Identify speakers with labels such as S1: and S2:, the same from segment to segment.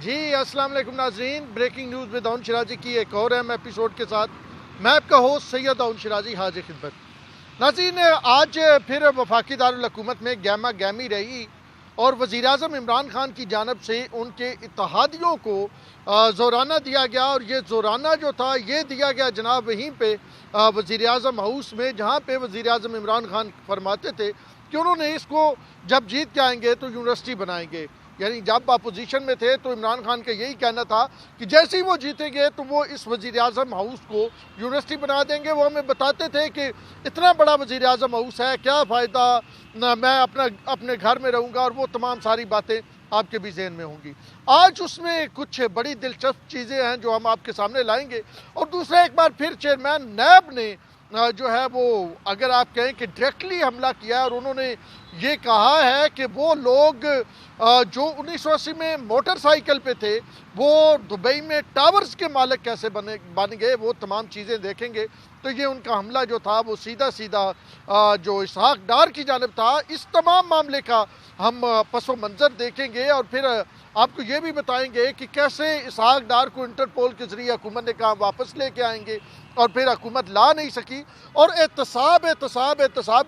S1: جی السلام علیکم ناظرین، بریکنگ نیوز میں داؤن شرازی کی ایک اور اہم ایپیسوڈ کے ساتھ میں آپ کا ہوسٹ سید داؤن شرازی حاضر خدمت۔ ناظرین، آج پھر وفاقی دارالحکومت میں گہما گہمی رہی اور وزیر اعظم عمران خان کی جانب سے ان کے اتحادیوں کو زورانہ دیا گیا، اور یہ زورانہ جو تھا یہ دیا گیا جناب وہیں پہ وزیر اعظم ہاؤس میں، جہاں پہ وزیر اعظم عمران خان فرماتے تھے کہ انہوں نے اس کو جب جیت کے آئیں گے تو یونیورسٹی بنائیں گے۔ یعنی جب اپوزیشن میں تھے تو عمران خان کا یہی کہنا تھا کہ جیسے ہی وہ جیتیں گے تو وہ اس وزیر اعظم ہاؤس کو یونیورسٹی بنا دیں گے۔ وہ ہمیں بتاتے تھے کہ اتنا بڑا وزیر اعظم ہاؤس ہے، کیا فائدہ، میں اپنے گھر میں رہوں گا، اور وہ تمام ساری باتیں آپ کے بھی ذہن میں ہوں گی۔ آج اس میں کچھ بڑی دلچسپ چیزیں ہیں جو ہم آپ کے سامنے لائیں گے، اور دوسرا ایک بار پھر چیئرمین نیب نے جو ہے وہ اگر آپ کہیں کہ ڈائریکٹلی حملہ کیا ہے، اور انہوں نے یہ کہا ہے کہ وہ لوگ جو 1980 میں موٹر سائیکل پہ تھے وہ دبئی میں ٹاورز کے مالک کیسے بن گئے، وہ تمام چیزیں دیکھیں گے۔ تو یہ ان کا حملہ جو تھا وہ سیدھا جو اسحاق ڈار کی جانب تھا۔ اس تمام معاملے کا ہم پس و منظر دیکھیں گے، اور پھر آپ کو یہ بھی بتائیں گے کہ کیسے اسحاق ڈار کو انٹرپول کے ذریعے حکومت نے کہا واپس لے کے آئیں گے، اور پھر حکومت لا نہیں سکی، اور احتساب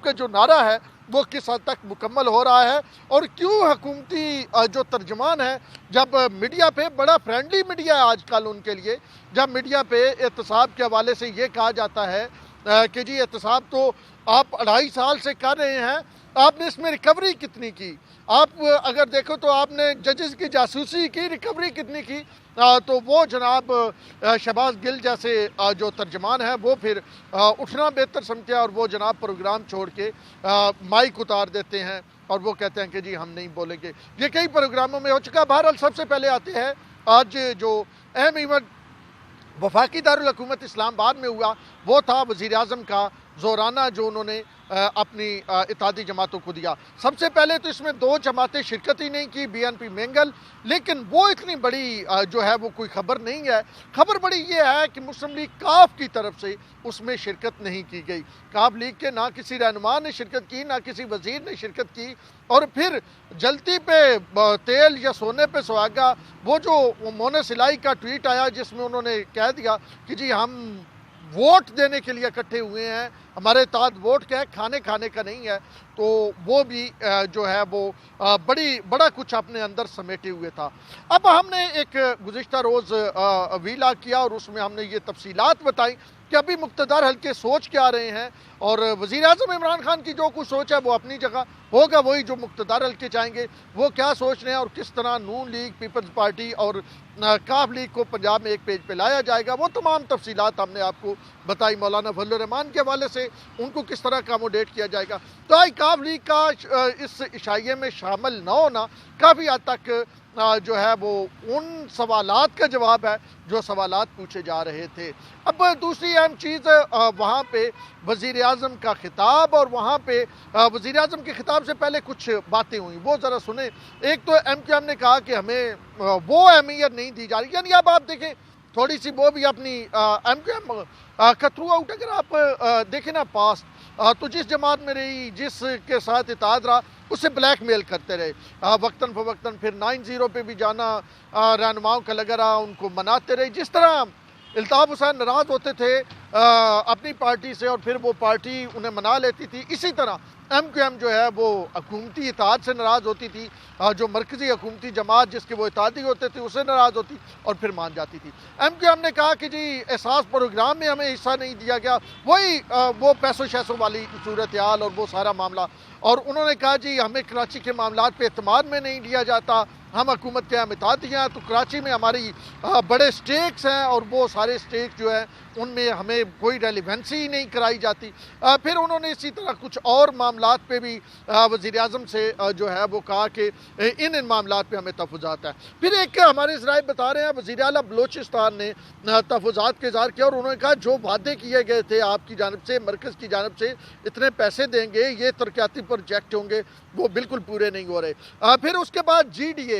S1: کا جو نعرہ ہے وہ کس حد تک مکمل ہو رہا ہے، اور کیوں حکومتی جو ترجمان ہے، جب میڈیا پہ بڑا فرینڈلی میڈیا ہے آج کل ان کے لیے، جب میڈیا پہ احتساب کے حوالے سے یہ کہا جاتا ہے کہ جی احتساب تو آپ 2.5 سال سے کر رہے ہیں، آپ نے اس میں ریکوری کتنی کی؟ آپ اگر دیکھو تو آپ نے ججز کی جاسوسی کی، ریکوری کتنی کی؟ تو وہ جناب شہباز گل جیسے جو ترجمان ہے وہ پھر اٹھنا بہتر سمجھتے ہیں، اور وہ جناب پروگرام چھوڑ کے مائک اتار دیتے ہیں، اور وہ کہتے ہیں کہ جی ہم نہیں بولیں گے۔ یہ کئی پروگراموں میں ہو چکا۔ بہرحال سب سے پہلے آتے ہیں آج جو اہم ایونٹ وفاقی دارالحکومت اسلام آباد میں ہوا، وہ تھا وزیر اعظم کا زورانہ جو انہوں نے اپنی اتحادی جماعتوں کو دیا۔ سب سے پہلے تو اس میں 2 جماعتیں شرکت ہی نہیں کی، بی این پی مینگل، لیکن وہ اتنی بڑی جو ہے وہ کوئی خبر نہیں ہے۔ خبر بڑی یہ ہے کہ مسلم لیگ کاف کی طرف سے اس میں شرکت نہیں کی گئی۔ کاف لیگ کے نہ کسی رہنما نے شرکت کی، نہ کسی وزیر نے شرکت کی، اور پھر جلتی پہ تیل یا سونے پہ سہاگا، وہ جو مونا سلائی کا ٹویٹ آیا جس میں انہوں نے کہہ دیا کہ جی ہم ووٹ دینے کے لیے اکٹھے ہوئے ہیں، ہمارے اتحاد ووٹ کا ہے، کھانے کا نہیں ہے، تو وہ بھی جو ہے وہ بڑا کچھ اپنے اندر سمیٹے ہوئے تھا۔ اب ہم نے ایک گزشتہ روز ویلا کیا، اور اس میں ہم نے یہ تفصیلات بتائی کہ ابھی مقتدر حلقے سوچ کے آ رہے ہیں، اور وزیر اعظم عمران خان کی جو کچھ سوچ ہے وہ اپنی جگہ ہوگا، وہی جو مقتدر حلقے چاہیں گے وہ کیا سوچ رہے ہیں، اور کس طرح نون لیگ، پیپلز پارٹی اور کاف لیگ کو پنجاب میں ایک پیج پہ لایا جائے گا، وہ تمام تفصیلات ہم نے آپ کو بتائی۔ مولانا فضل الرحمان کے حوالے سے ان کو کس طرح اکاموڈیٹ کیا جائے گا، تو آج کاف لیگ کا اس عشائیے میں شامل نہ ہونا کافی حد تک جو ہے وہ ان سوالات کا جواب ہے جو سوالات پوچھے جا رہے تھے۔ اب دوسری اہم چیز وہاں پہ وزیر اعظم کا خطاب، اور وہاں پہ وزیر اعظم کے خطاب سے پہلے کچھ باتیں ہوئیں، وہ ذرا سنیں۔ ایک تو ایم کیو ایم نے کہا کہ ہمیں وہ اہمیت نہیں دی جا رہی، یعنی اب آپ دیکھیں تھوڑی سی وہ بھی اپنی ایم کیو ایم کا تھرو آؤٹ اگر آپ دیکھیں نا پاسٹ، تو جس جماعت میں رہی، جس کے ساتھ اتحاد رہا، اسے بلیک میل کرتے رہے، وقتاً فوقتاً پھر 9-0 پہ بھی جانا رہنماؤں کا لگا رہا، ان کو مناتے رہے۔ جس طرح الطاف حسین ناراض ہوتے تھے اپنی پارٹی سے، اور پھر وہ پارٹی انہیں منا لیتی تھی، اسی طرح ایم کیو ایم جو ہے وہ حکومتی اتحاد سے ناراض ہوتی تھی، جو مرکزی حکومتی جماعت جس کے وہ اتحادی ہوتے تھے اسے ناراض ہوتی، اور پھر مان جاتی تھی۔ ایم کیو ایم نے کہا کہ جی احساس پروگرام میں ہمیں حصہ نہیں دیا گیا، وہی وہ پیسوں شیسوں والی صورتحال اور وہ سارا معاملہ، اور انہوں نے کہا جی ہمیں کراچی کے معاملات پہ اعتماد میں نہیں لیا جاتا، ہم حکومت کے ہم اتحادی ہیں، تو کراچی میں ہماری بڑے سٹیکس ہیں، اور وہ سارے سٹیکس جو ہیں ان میں ہمیں کوئی ریلیونسی نہیں کرائی جاتی۔ پھر انہوں نے اسی طرح کچھ اور معاملات پہ بھی وزیر اعظم سے جو ہے وہ کہا کہ ان معاملات پہ ہمیں تحفظات ہیں۔ پھر ایک ہمارے ذرائع بتا رہے ہیں وزیر اعلیٰ بلوچستان نے تحفظات کا اظہار کیا، اور انہوں نے کہا جو وعدے کیے گئے تھے آپ کی جانب سے، مرکز کی جانب سے، اتنے پیسے دیں گے، یہ ترقیاتی پروجیکٹ ہوں گے، وہ بالکل پورے نہیں ہو رہے۔ پھر اس کے بعد جی ڈی اے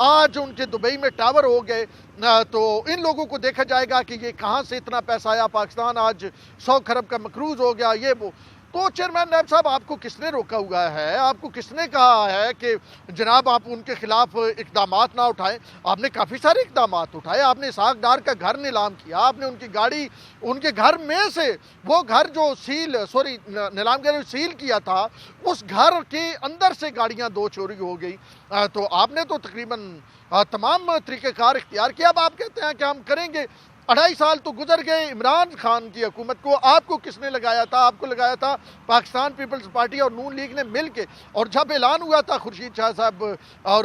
S1: آج ان کے دبئی میں ٹاور ہو گئے تو ان لوگوں کو دیکھا جائے گا کہ یہ کہاں سے اتنا پیسہ آیا، پاکستان آج 100 کھرب کا مقروض ہو گیا، یہ وہ۔ تو چیئرمین نیب صاحب، آپ کو کس نے روکا ہوا ہے؟ آپ کو کس نے کہا ہے کہ جناب آپ ان کے خلاف اقدامات نہ اٹھائیں؟ آپ نے کافی سارے اقدامات اٹھائے، آپ نے اسحاق ڈار کا گھر نیلام کیا، آپ نے ان کی گاڑی، ان کے گھر میں سے وہ گھر جو نیلام کے سیل کیا تھا، اس گھر کے اندر سے گاڑیاں 2 چوری ہو گئی۔ تو آپ نے تو تقریباً تمام طریقہ کار اختیار کیا۔ اب آپ کہتے ہیں کہ ہم کریں گے۔ 2.5 سال تو گزر گئے عمران خان کی حکومت کو، آپ کو کس نے لگایا تھا؟ آپ کو لگایا تھا پاکستان پیپلز پارٹی اور نون لیگ نے مل کے، اور جب اعلان ہوا تھا خورشید شاہ صاحب اور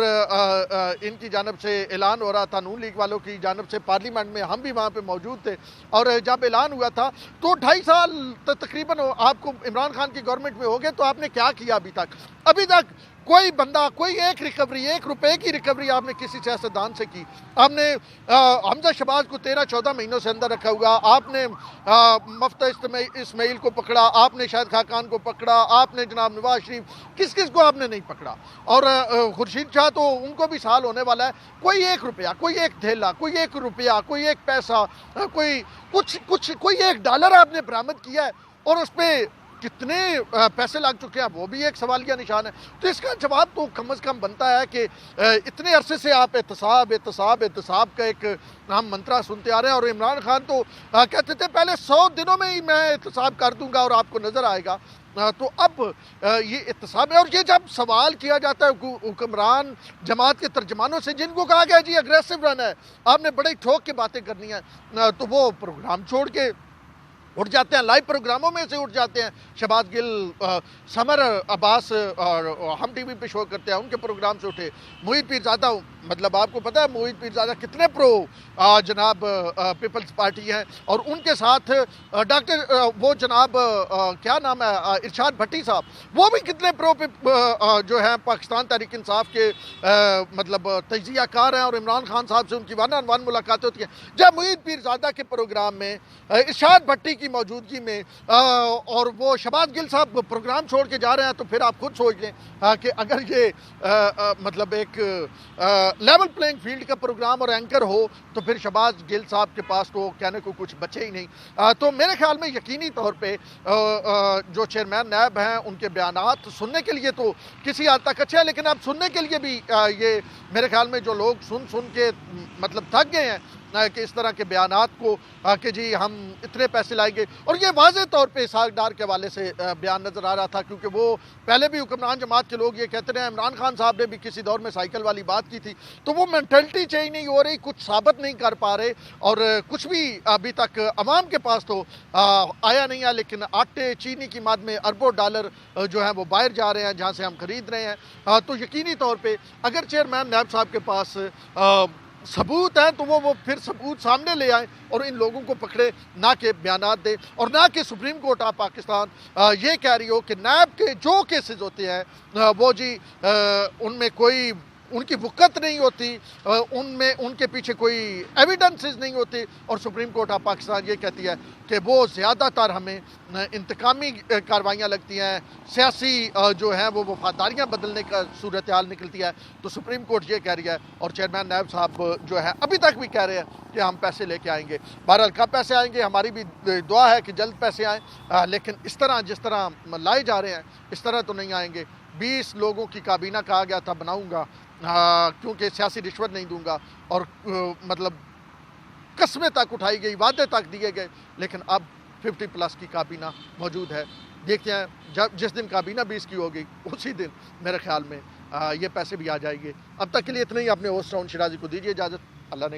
S1: ان کی جانب سے اعلان ہو رہا تھا، نون لیگ والوں کی جانب سے پارلیمنٹ میں، ہم بھی وہاں پہ موجود تھے، اور جب اعلان ہوا تھا تو 2.5 سال تقریباً آپ کو عمران خان کی گورنمنٹ میں ہو گئے، تو آپ نے کیا کیا ابھی تک کوئی بندہ، کوئی ایک ریکوری، 1 روپے کی ریکوری آپ نے کسی سیاستدان سے کی؟ آپ نے حمزہ شہباز کو 13-14 مہینوں سے اندر رکھا ہوا، آپ نے مفتہ اسماعیل کو پکڑا، آپ نے شاہد خاقان کو پکڑا، آپ نے جناب نواز شریف، کس کو آپ نے نہیں پکڑا؟ اور خورشید شاہ تو ان کو بھی سال ہونے والا ہے، کوئی 1 روپیہ، کوئی 1 تھیلا، کوئی 1 روپیہ، کوئی 1 پیسہ، کوئی کوئی 1 ڈالر آپ نے برآمد کیا ہے، اور اس پہ کتنے پیسے لگ چکے ہیں وہ بھی ایک سوالیہ نشان ہے۔ تو اس کا جواب تو کم از کم بنتا ہے کہ اتنے عرصے سے آپ احتساب کا ایک ہم منترا سنتے آ رہے ہیں، اور عمران خان تو کہتے تھے پہلے 100 دنوں میں ہی میں احتساب کر دوں گا اور آپ کو نظر آئے گا۔ تو اب یہ احتساب ہے، اور یہ جب سوال کیا جاتا ہے حکمران جماعت کے ترجمانوں سے، جن کو کہا گیا جی اگریسو رن ہے، آپ نے بڑے ٹھوک کے باتیں کرنی ہیں، تو وہ پروگرام چھوڑ کے اٹھ جاتے ہیں، لائیو پروگراموں میں سے اٹھ جاتے ہیں۔ شہباز گل، سمر عباس اور ہم ٹی وی پہ شو کرتے ہیں، ان کے پروگرام سے اٹھے۔ محیط پیرزادہ، مطلب آپ کو پتہ ہے محیط پیرزادہ کتنے جناب پیپلز پارٹی ہیں، اور ان کے ساتھ ڈاکٹر وہ جناب کیا نام ہے، ارشاد بھٹی صاحب، وہ بھی کتنے جو ہیں پاکستان تحریک انصاف کے مطلب تجزیہ کار ہیں، اور عمران خان صاحب سے ان کی 1 on 1 ملاقاتیں ہوتی ہیں۔ جب محیط پیرزادہ کے پروگرام میں ارشاد بھٹی کی موجودگی میں اور وہ شہباز گل صاحب پروگرام چھوڑ کے جا رہے ہیں، تو پھر آپ خود سوچ لیں کہ اگر یہ مطلب ایک لیول پلینگ فیلڈ کا پروگرام اور اینکر ہو، تو پھر شہباز گل صاحب کے پاس تو کہنے کو کچھ بچے ہی نہیں۔ تو میرے خیال میں یقینی طور پہ جو چیئرمین نیب ہیں، ان کے بیانات سننے کے لیے تو کسی حد تک اچھے ہیں، لیکن اب سننے کے لیے بھی یہ میرے خیال میں جو لوگ سن کے مطلب تھک گئے ہیں کہ اس طرح کے بیانات کو کہ جی ہم اتنے پیسے لائیں گے، اور یہ واضح طور پہ اسحاق ڈار کے حوالے سے بیان نظر آ رہا تھا، کیونکہ وہ پہلے بھی حکمران جماعت کے لوگ یہ کہتے رہے ہیں، عمران خان صاحب نے بھی کسی دور میں سائیکل والی بات کی تھی، تو وہ مینٹلٹی چینج نہیں ہو رہی، کچھ ثابت نہیں کر پا رہے، اور کچھ بھی ابھی تک عوام کے پاس تو آیا نہیں ہے، لیکن آٹے چینی کی مد میں اربوں ڈالر جو ہیں وہ باہر جا رہے ہیں جہاں سے ہم خرید رہے ہیں۔ تو یقینی طور پہ اگر چیئرمین نیب صاحب کے پاس ثبوت ہیں، تو وہ پھر ثبوت سامنے لے آئیں اور ان لوگوں کو پکڑے، نہ کہ بیانات دے، اور نہ کہ سپریم کورٹ آف پاکستان یہ کہہ رہی ہو کہ نیب کے جو کیسز ہوتے ہیں وہ جی ان میں کوئی ان کی وقت نہیں ہوتی، ان کے پیچھے کوئی ایویڈنسز نہیں ہوتی، اور سپریم کورٹ آف پاکستان یہ کہتی ہے کہ وہ زیادہ تر ہمیں انتقامی کاروائیاں لگتی ہیں، سیاسی جو ہیں وہ وفاداریاں بدلنے کا صورتحال نکلتی ہے۔ تو سپریم کورٹ یہ کہہ رہی ہے، اور چیئرمین نیب صاحب جو ہے ابھی تک بھی کہہ رہے ہیں کہ ہم پیسے لے کے آئیں گے۔ بہرحال کب پیسے آئیں گے، ہماری بھی دعا ہے کہ جلد پیسے آئیں، لیکن جس طرح لائے جا رہے ہیں اس طرح تو نہیں آئیں گے۔ 20 لوگوں کی کابینہ کہا گیا تھا بناؤں گا، کیونکہ سیاسی رشوت نہیں دوں گا، اور مطلب قسمیں تک اٹھائی گئی، وعدے تک دیے گئے، لیکن اب 50+ کی کابینہ موجود ہے۔ دیکھتے ہیں جس دن کابینہ 20 کی ہوگی اسی دن میرے خیال میں یہ پیسے بھی آ جائیں گے۔ اب تک کے لیے اتنا ہی، اپنے ہوسٹ راؤن شیرازی کو دیجیے اجازت، اللہ نے